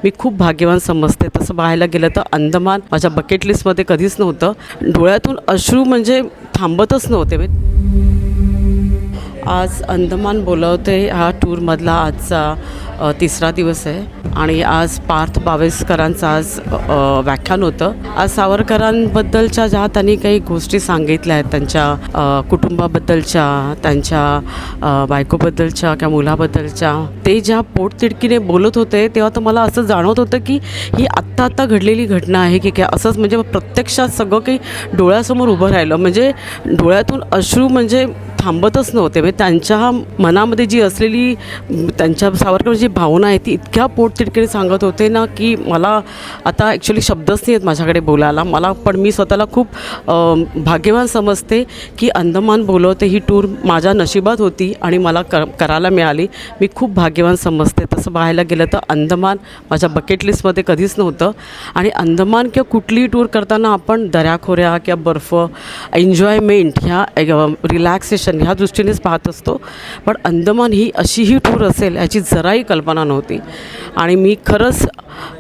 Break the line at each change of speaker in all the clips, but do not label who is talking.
मी खूप भाग्यवान समजते. तसं पाहायला गेलं तर अंदमान माझ्या बकेट लिस्टमध्ये कधीच नव्हतं. डोळ्यातून अश्रू म्हणजे थांबतच नव्हते. आज अंदमान बोलवते हा टूरमधला आजचा तिसरा दिवस आहे आणि आज पार्थ बावेस्करांचं आज व्याख्यान होतं. आज सावरकरांबद्दलच्या ज्या त्यांनी काही गोष्टी सांगितल्या आहेत, त्यांच्या कुटुंबाबद्दलच्या, त्यांच्या बायकोबद्दलच्या किंवा मुलाबद्दलच्या, ते ज्या पोटतिडकीने बोलत होते तेव्हा तर मला असं जाणवत होतं की ही आत्ता घडलेली घटना आहे की काय. असंच म्हणजे प्रत्यक्षात सगळं काही डोळ्यासमोर उभं राहिलं. म्हणजे डोळ्यातून अश्रू म्हणजे थांबतच नव्हते. म्हणजे त्यांच्या मनामध्ये जी असलेली त्यांच्या सावरकर जी भावना आहे ती इतक्या पोटतिडकीने सांगत होते ना की मला आता ॲक्च्युली शब्दच नाही आहेत माझ्याकडे बोलायला. पण मी स्वतःला खूप भाग्यवान समजते की अंदमान बोलवते ही टूर माझ्या नशिबात होती आणि मला करायला मिळाली. मी खूप भाग्यवान समजते. तसं पाहायला गेलं तर अंदमान माझ्या बकेट लिस्टमध्ये कधीच नव्हतं. आणि अंदमान किंवा कुठलीही टूर करताना आपण दऱ्याखोऱ्या किंवा बर्फ, एन्जॉयमेंट, ह्या रिलॅक्सेशन ह्या दृष्टीनेच पाहत असतो. पण अंदमान ही अशीही टूर असेल याची जराही कल्पना नव्हती. आणि मी खरंच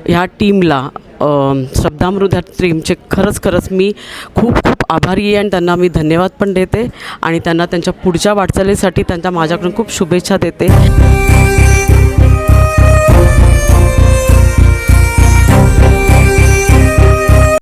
ह्या टीमला शब्दामृत ह्या टीमचे खरंच मी खूप आभारी आहे आणि त्यांना मी धन्यवाद पण देते आणि त्यांना त्यांच्या पुढच्या वाटचालीसाठी त्यांच्या माझ्याकडून खूप शुभेच्छा देते.